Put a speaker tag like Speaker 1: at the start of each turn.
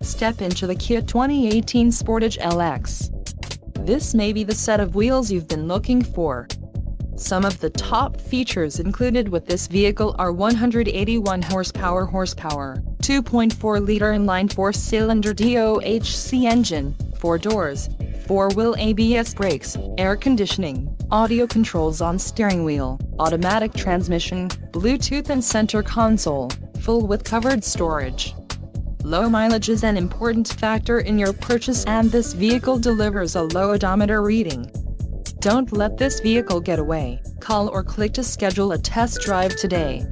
Speaker 1: Step into the Kia 2018 Sportage LX. This may be the set of wheels you've been looking for. Some of the top features included with this vehicle are 181 horsepower, 2.4-liter inline four-cylinder DOHC engine, 4 doors, 4-wheel ABS brakes, air conditioning, audio controls on steering wheel, automatic transmission, Bluetooth and center console, full with covered storage. Low mileage is an important factor in your purchase, and this vehicle delivers a low odometer reading. Don't let this vehicle get away. Call or click to schedule a test drive today.